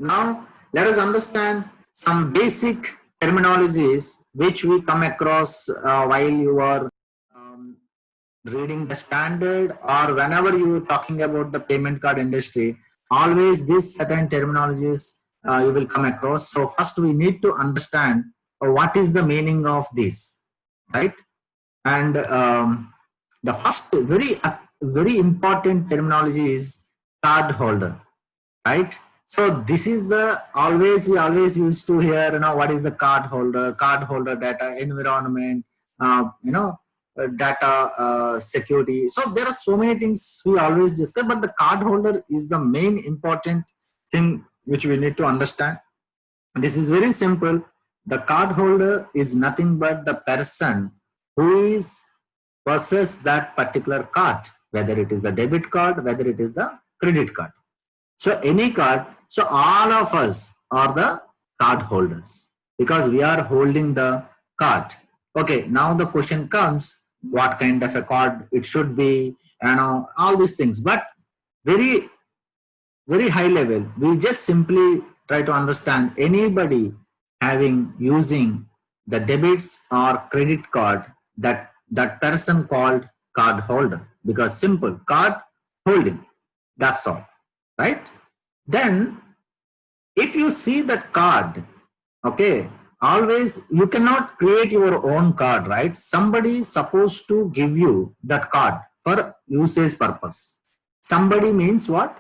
Now let us understand some basic terminologies which we come across while you are um, reading the standard or whenever you are talking about the payment card industry. Always these certain terminologies you will come across. So first we need to understand what is the meaning of this, right? And the first very important terminology is card holder, right? So this is the we always used to hear, what is the card holder data environment, data security. So there are so many things we always discuss, but the card holder is the main important thing which we need to understand. This is very simple. The card holder is nothing but the person who is possess that particular card, whether it is the debit card, whether it is the credit card. So any card, so all of us are the card holders because we are holding the card. Okay, now the question comes, what kind of a card it should be, all these things. But very high level, we just simply try to understand anybody using the debits or credit card, that person called card holder, because simple, card holding, that's all, right? Then if you see that card, okay, always you cannot create your own card, right? Somebody is supposed to give you that card for usage purpose. Somebody means what?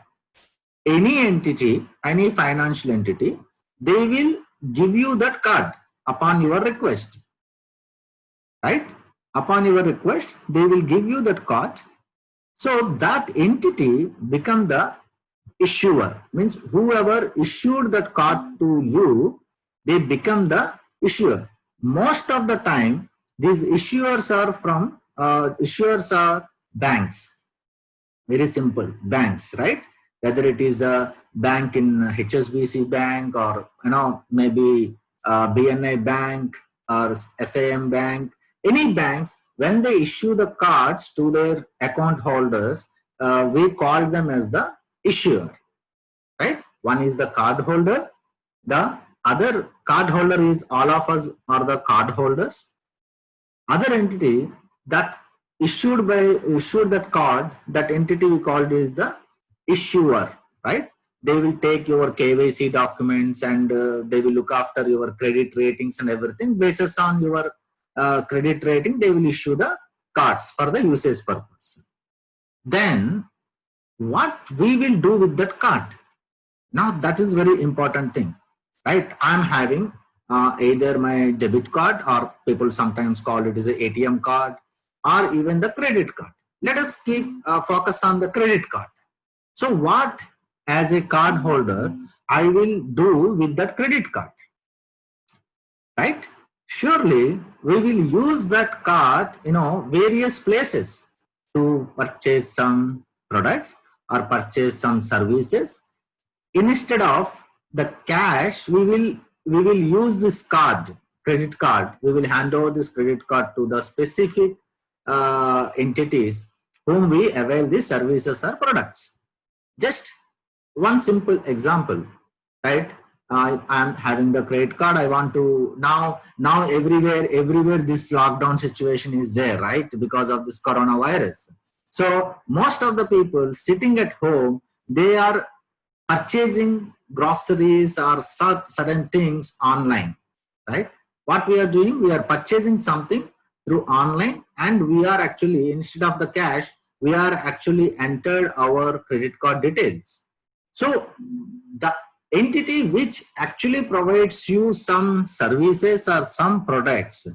Any entity, any financial entity, they will give you that card upon your request, right? Upon your request, they will give you that card. So that entity become the issuer, means whoever issued that card to you, they become the issuer. Most of the time, these issuers are banks. Very simple, banks, right? Whether it is a bank in HSBC Bank or maybe BNI Bank or SIM Bank, any banks, when they issue the cards to their account holders, we call them as the issuer, right? One is the card holder. The other card holder is all of us are the card holders. Other entity that issued that card, that entity we called is the issuer, right? They will take your KYC documents and they will look after your credit ratings and everything. Basis on your credit rating, they will issue the cards for the usage purpose. Then what we will do with that card? Now that is very important thing, right? I'm having either my debit card, or people sometimes call it as an ATM card, or even the credit card. Let us keep focus on the credit card. So what, as a card holder, I will do with that credit card, right? Surely we will use that card, various places to purchase some products or purchase some services. Instead of the cash, we will use this card, credit card. We will hand over this credit card to the specific entities whom we avail these services or products. Just one simple example, right? I am having the credit card. I want to now everywhere this lockdown situation is there, right? Because of this coronavirus. So most of the people sitting at home, they are purchasing groceries or certain things online, right? What we are doing, we are purchasing something through online, and we are actually, instead of the cash, we are actually entered our credit card details. So the entity which actually provides you some services or some products,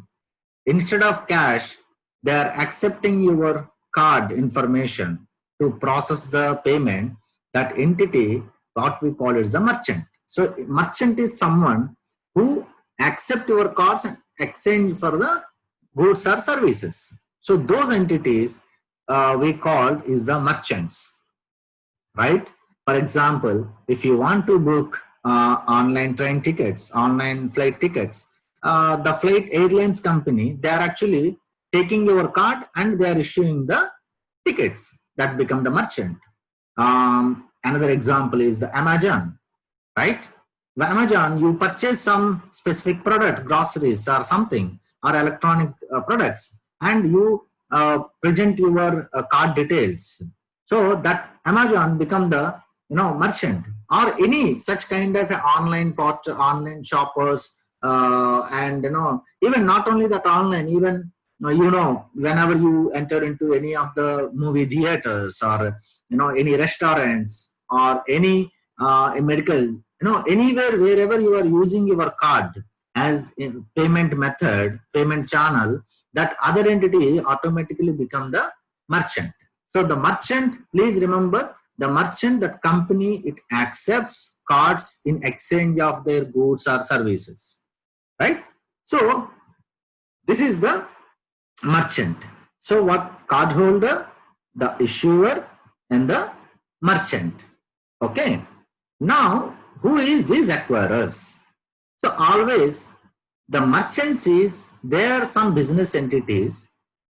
instead of cash, they are accepting your card information to process the payment. That entity, what we call is the merchant. So merchant is someone who accept your cards and exchange for the goods or services. So those entities we call is the merchants, right? For example, if you want to book online train tickets, online flight tickets, the flight airlines company, they are actually taking your card and they are issuing the tickets. That become the merchant. Another example is the Amazon, right? Amazon, you purchase some specific product, groceries or something, or electronic products, and you present your card details. So that Amazon become the merchant, or any such kind of online online shoppers, and even not only that online, even whenever you enter into any of the movie theaters, or any restaurants, or any medical, anywhere wherever you are using your card as a payment method, payment channel, that other entity automatically become the merchant. So the merchant, please remember, the merchant, that company, it accepts cards in exchange of their goods or services, right? So this is the merchant. So what? Cardholder, the issuer, and the merchant. Okay. Now, who is these acquirers? So always the merchants is, there are some business entities,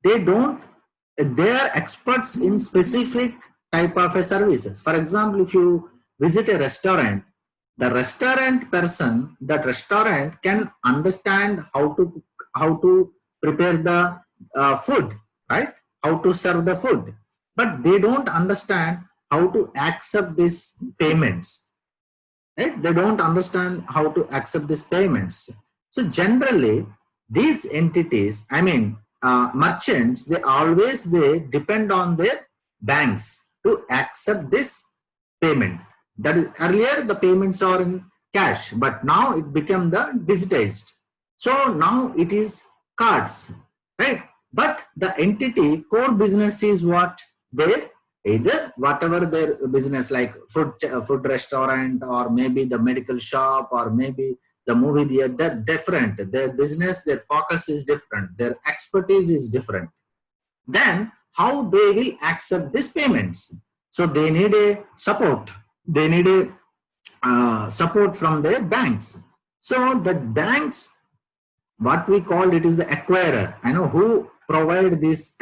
they are experts in specific type of a services. For example, if you visit a restaurant, the restaurant person, that restaurant can understand how to prepare the food, right? How to serve the food, but they don't understand how to accept these payments, right? They don't understand how to accept these payments. So generally, these entities, I mean, merchants, they depend on their banks to accept this payment. That is, earlier the payments are in cash, but now it became the digitized. So now it is cards, right? But the entity core business is what? Their, either whatever their business, like food restaurant, or maybe the medical shop, or maybe the movie theater, they're different. Their business, their focus is different. Their expertise is different. Then how they will accept these payments? So they need a support. They need a support from their banks. So the banks, what we call it is the acquirer. I know who provide this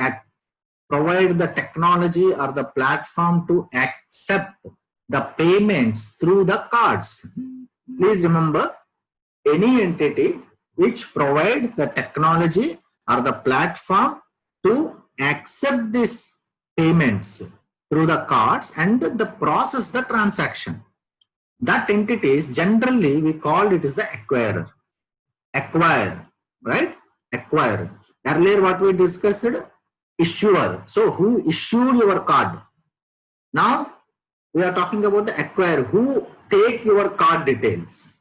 provide the technology or the platform to accept the payments through the cards. Please remember, any entity which provide the technology or the platform to accept these payments through the cards and the process the transaction, that entities generally we call it is the acquirer. Acquire, right? Acquire. Earlier what we discussed, issuer. So who issued your card? Now we are talking about the acquirer, who take your card details,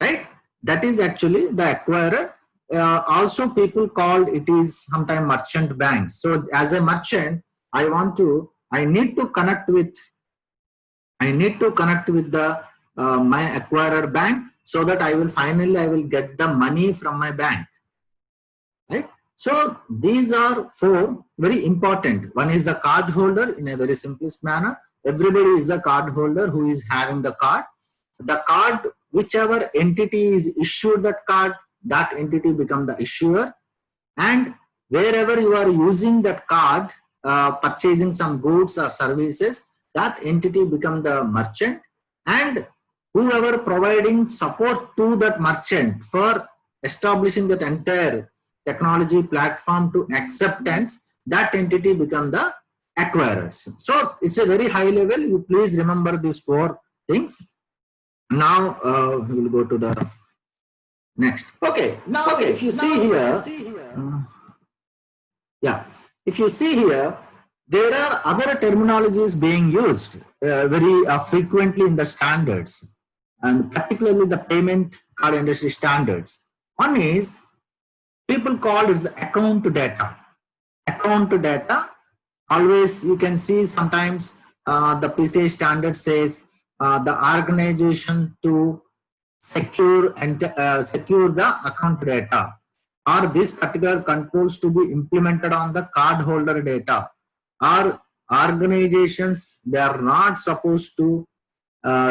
right? That is actually the acquirer. Also people called it is sometimes merchant banks. So as a merchant, I need to connect with the my acquirer bank, so that I will get the money from my bank, right? So these are four very important. One is the card holder in a very simplest manner. Everybody is the card holder who is having the card. The card, whichever entity is issued that card, that entity become the issuer. And wherever you are using that card, purchasing some goods or services, that entity become the merchant. And whoever providing support to that merchant for establishing that entire technology platform to acceptance, that entity become the acquirers. So it's a very high level. You please remember these four things. Now we will go to the next. Okay. Now, if you see here, if you see here, there are other terminologies being used very frequently in the standards, and particularly the payment card industry standards. One is, people call it the account data. Account data, always you can see sometimes the PCI standard says the organization to secure the account data, or this particular controls to be implemented on the card holder data, or organizations, they are not supposed to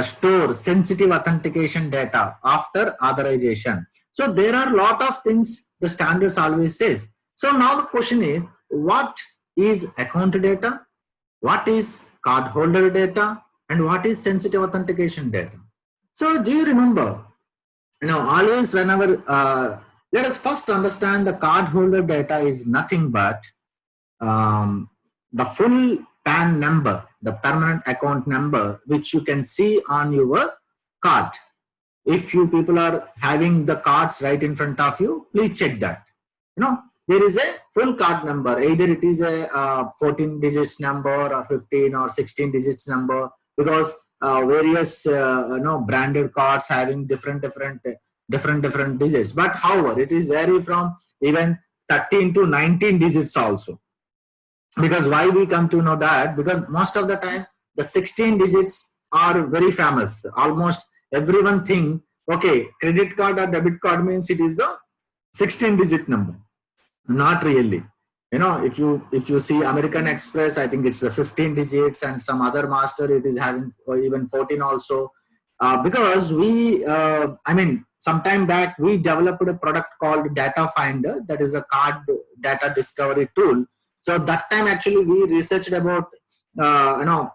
store sensitive authentication data after authorization. So there are a lot of things the standards always says. So now the question is, what is account data, what is card holder data, and what is sensitive authentication data? So do you remember always whenever, let us first understand the cardholder data is nothing but the full PAN number, the permanent account number, which you can see on your card. If you people are having the cards right in front of you, please check that. There is a full card number, either it is a 14 digits number or 15 or 16 digits number, because various branded cards having different digits. But however, it is vary from even 13 to 19 digits also. Because why we come to know that? Because most of the time the 16 digits are very famous. Almost everyone think, okay, credit card or debit card means it is the 16 digit number. Not really. If you see American Express, I think it's the 15 digits, and some other master it is having even 14 also. Because we, some time back we developed a product called Data Finder, that is a card data discovery tool. So that time actually we researched about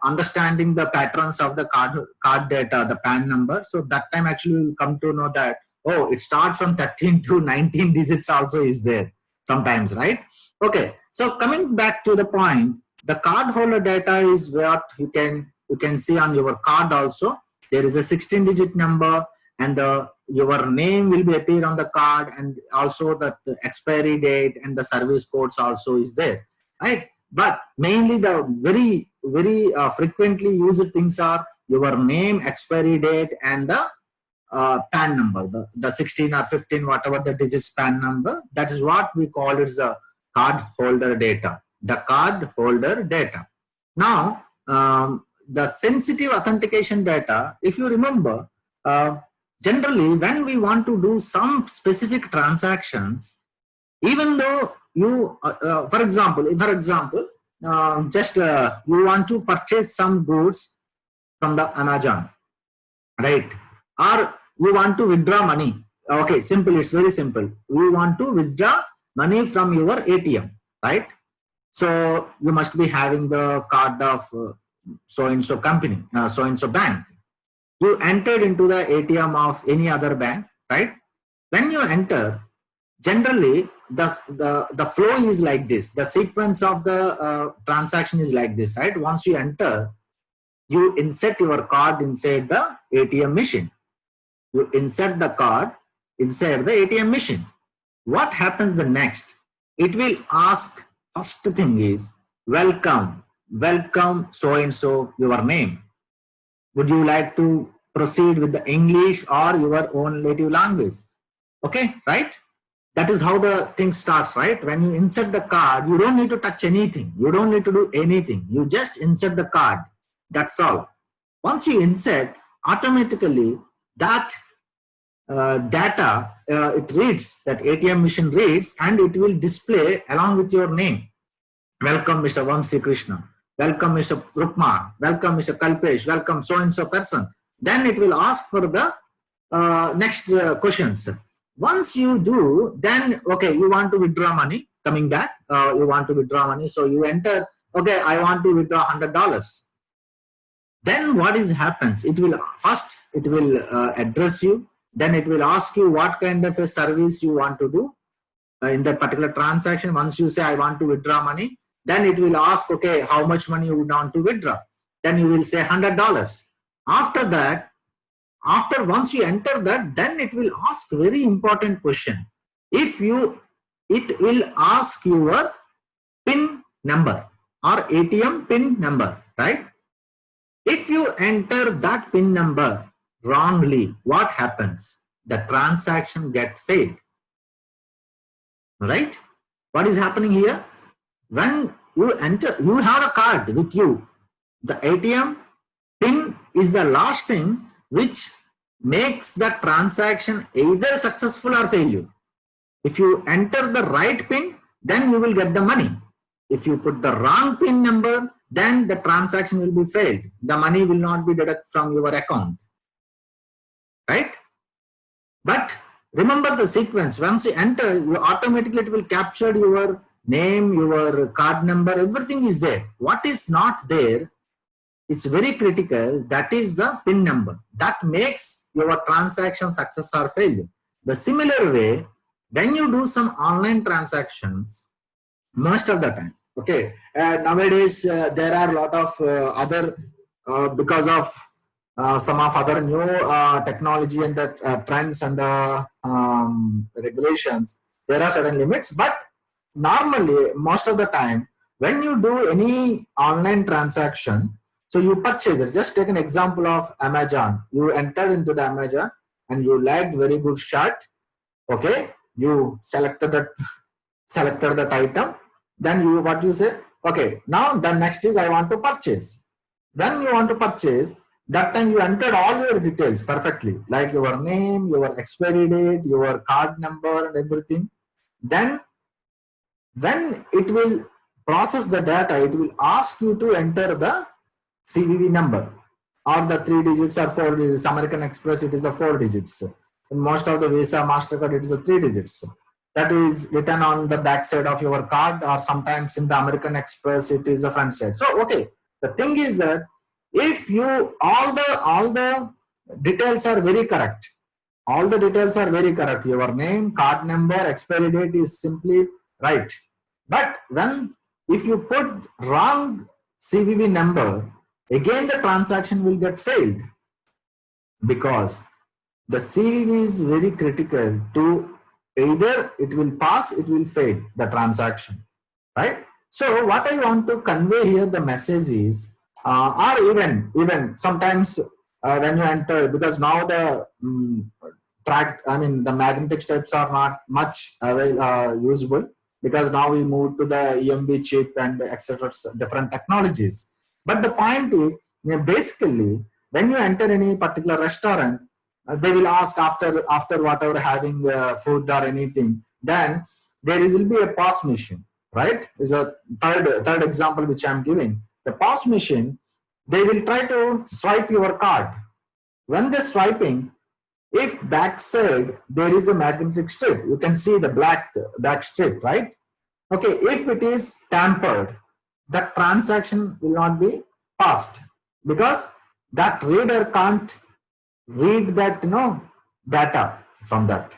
understanding the patterns of the card data, the PAN number. So that time actually we'll come to know that, oh, it starts from 13 to 19 digits also is there sometimes, right? Okay, so coming back to the point, the cardholder data is what you can see on your card also. There is a 16 digit number, and your name will be appear on the card, and also the expiry date and the service codes also is there, right? But mainly the very frequently used things are your name, expiry date, and the PAN number, the 16 or 15, whatever the digits PAN number. That is what we call it the card holder data, the card holder data. Now, the sensitive authentication data, if you remember, generally when we want to do some specific transactions, even though you, for example, just you want to purchase some goods from the Amazon, right? Or you want to withdraw money. Okay, simple. It's very simple. We want to withdraw money from your ATM, right? So you must be having the card of so-and-so company, so-and-so bank. You entered into the ATM of any other bank, right? When you enter, generally the flow is like this. The sequence of the transaction is like this, right? Once you enter, you insert your card inside the ATM machine. You insert the card inside the ATM machine. What happens the next? It will ask, first thing is, welcome so-and-so, your name. Would you like to proceed with the English or your own native language? Okay, right? That is how the thing starts, right? When you insert the card, you don't need to touch anything. You don't need to do anything. You just insert the card. That's all. Once you insert, automatically that data, it reads, that ATM machine reads, and it will display along with your name. Welcome, Mr. Vamsi Krishna. Welcome, Mr. Rukman. Welcome, Mr. Kalpesh. Welcome, so-and-so person. Then it will ask for the next questions. Once you do, then, okay, you want to withdraw money. Coming back, you want to withdraw money. So you enter, okay, I want to withdraw $100. Then what happens? It will first, it will address you. Then it will ask you what kind of a service you want to do in that particular transaction. Once you say, I want to withdraw money, then it will ask, okay, how much money you would want to withdraw. Then you will say $100. After that, once you enter that, then it will ask very important question. It will ask your PIN number or ATM PIN number, right? If you enter that PIN number wrongly, what happens? The transaction gets failed, right? What is happening here? When you enter, you have a card with you. The ATM PIN is the last thing which makes the transaction either successful or failure. If you enter the right PIN, then you will get the money. If you put the wrong PIN number, then the transaction will be failed. The money will not be deducted from your account, right? But remember the sequence. Once you enter, you automatically, it will capture your name, your card number, everything is there. What is not there it's very critical. That is the PIN number. That makes your transaction success or failure. The similar way, when you do some online transactions, most of the time, okay, nowadays there are a lot of other, because of some of other new technology and the trends and the regulations, there are certain limits. But normally, most of the time, when you do any online transaction, so you purchase it. Just take an example of Amazon. You entered into the Amazon and you liked very good shirt. Okay, you selected that item. Then you, what you say? Okay, now the next is I want to purchase. When you want to purchase, that time you entered all your details perfectly, like your name, your expiry date, your card number, and everything. Then when it will process the data, it will ask you to enter the CVV number, or the 3 digits or 4 digits. American Express, it is the 4 digits. In most of the Visa, MasterCard, it is the 3 digits. That is written on the back side of your card, or sometimes in the American Express, it is the front side. So, okay, the thing is that if you, all the details are very correct, all the details are very correct, your name, card number, expiry date is simply right. But when, if you put wrong CVV number, again the transaction will get failed, because the CVV is very critical to either it will pass, it will fail the transaction, right? So what I want to convey here, the message is, or even sometimes when you enter, because now the the magnetic strips are not much usable, because now we move to the EMV chip and etc. different technologies. But the point is, basically, when you enter any particular restaurant, they will ask after whatever having food or anything, then there will be a POS machine, right? Is a third example which I am giving. The POS machine, they will try to swipe your card. When they're swiping, if backside there is a magnetic strip, you can see the black strip, right? Okay, if it is tampered, the transaction will not be passed, because that reader can't read that data from that,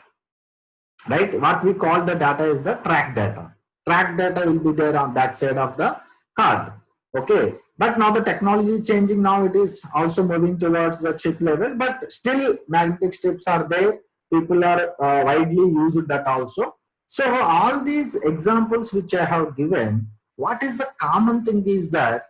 right? What we call the data is the track data. Track data will be there on that side of the card. Okay, but now the technology is changing. Now it is also moving towards the chip level, but still magnetic strips are there. People are widely using that also. So all these examples which I have given, what is the common thing is that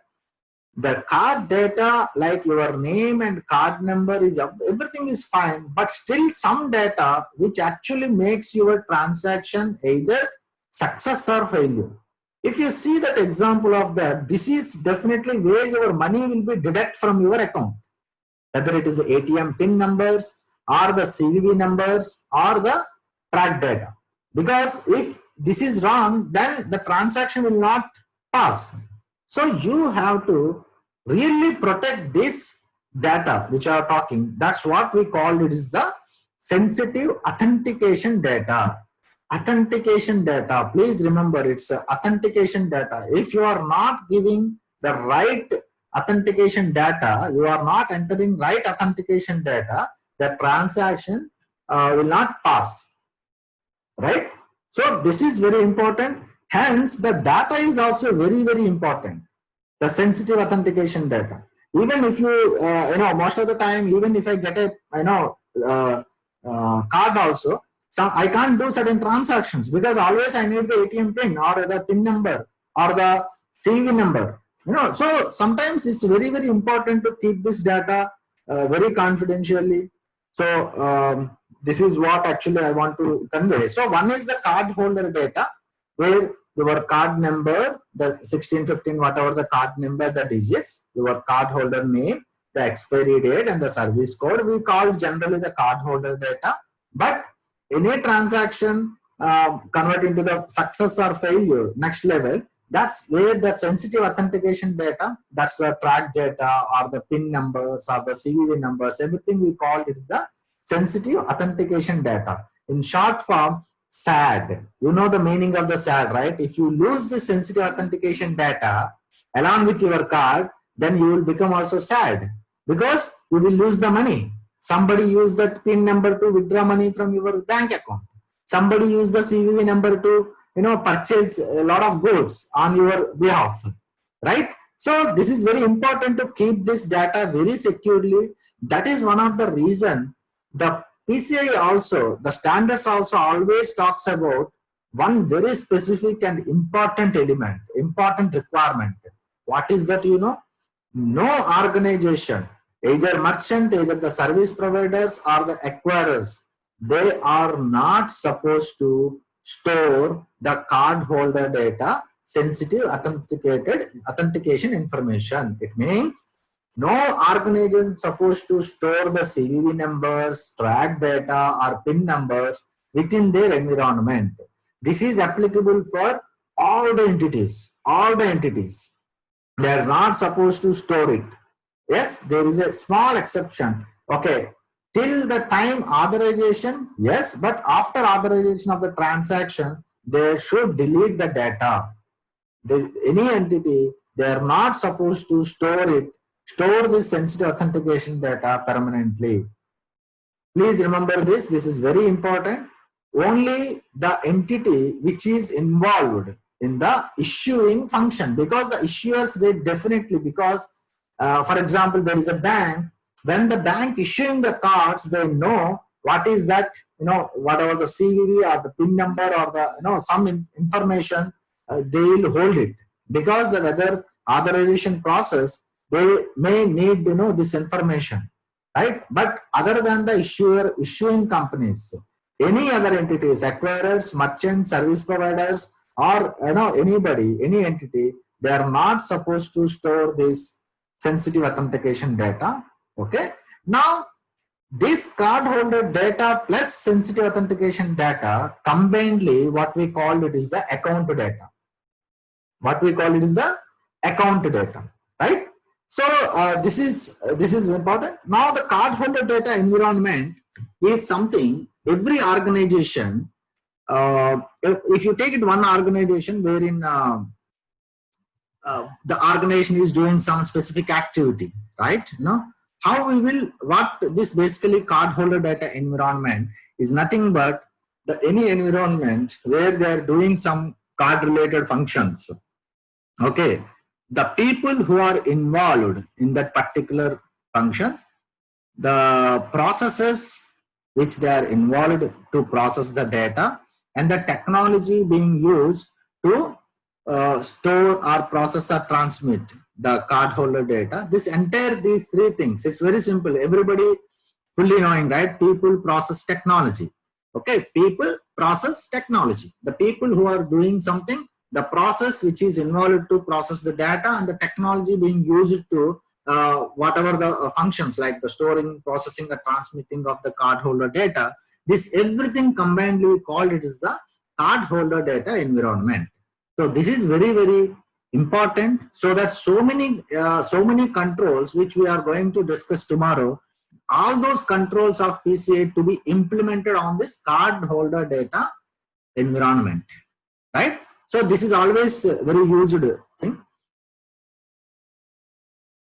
the card data, like your name and card number, is everything is fine, but still some data which actually makes your transaction either success or failure. If you see that example of that, this is definitely where your money will be deducted from your account, whether it is the ATM PIN numbers or the CVV numbers or the track data. Because if this is wrong, then the transaction will not pass. So you have to really protect this data which I are talking. That's what we call it is the sensitive authentication data. Authentication data, please remember, it's authentication data. If you are not giving the right authentication data, you are not entering right authentication data, the transaction will not pass, right? So this is very important. Hence the data is also very, very important, the sensitive authentication data. Even if you most of the time, even if I get a card also, so I can't do certain transactions, because always I need the ATM PIN or the PIN number or the CVV number. So sometimes it's very, very important to keep this data very confidentially. So this is what actually I want to convey. So one is the card holder data, where your card number, the 16, 15, whatever the card number, the digits, your card holder name, the expiry date, and the service code, we call generally the card holder data. But any transaction convert into the success or failure next level, that's where the sensitive authentication data, that's the track data or the PIN numbers or the CVV numbers, everything we call it is the sensitive authentication data. In short form, SAD. You know the meaning of the SAD, right? If you lose the sensitive authentication data along with your card, then you will become also sad because you will lose the money. Somebody use that PIN number to withdraw money from your bank account. Somebody use the CVV number to purchase a lot of goods on your behalf, right? So this is very important to keep this data very securely. That is one of the reason the PCI also, the standards also always talks about one very specific and important element, important requirement. What is that? No organization, either merchant, either the service providers or the acquirers, they are not supposed to store the cardholder data, sensitive authentication information. It means no organization is supposed to store the CVV numbers, track data or PIN numbers within their environment. This is applicable for all the entities. All the entities. They are not supposed to store it. Yes, there is a small exception. Okay, till the time authorization, yes, but after authorization of the transaction, they should delete the data. Any entity, they are not supposed to store this sensitive authentication data permanently. Please remember this. This is very important. Only the entity which is involved in the issuing function, because the issuers, they definitely, because for example, there is a bank. When the bank issuing the cards, they know what is that, whatever the CVV or the PIN number or the, some information, they will hold it, because the whether authorization process, they may need, this information, right? But other than the issuing companies, any other entities, acquirers, merchants, service providers, or anybody, any entity, they are not supposed to store this sensitive authentication data. Okay. Now, this cardholder data plus sensitive authentication data combinedly, what we call it is the account data. What we call it is the account data, right? So this is important. Now, the cardholder data environment is something every organization. If you take it one organization wherein the organization is doing some specific activity, right? How we will, what this basically cardholder data environment is nothing but any environment where they are doing some card related functions. Okay, the people who are involved in that particular functions, the processes which they are involved to process the data, and the technology being used to store or process or transmit the cardholder data. These three things, it's very simple. Everybody fully knowing, right? People, process, technology. Okay, people, process, technology. The people who are doing something, the process which is involved to process the data, and the technology being used to whatever the functions like the storing, processing, the transmitting of the cardholder data. This everything combined, we call it is the cardholder data environment. So this is very, very important, so that so many controls which we are going to discuss tomorrow, all those controls of PCI to be implemented on this cardholder data environment, right? So this is always a very used thing.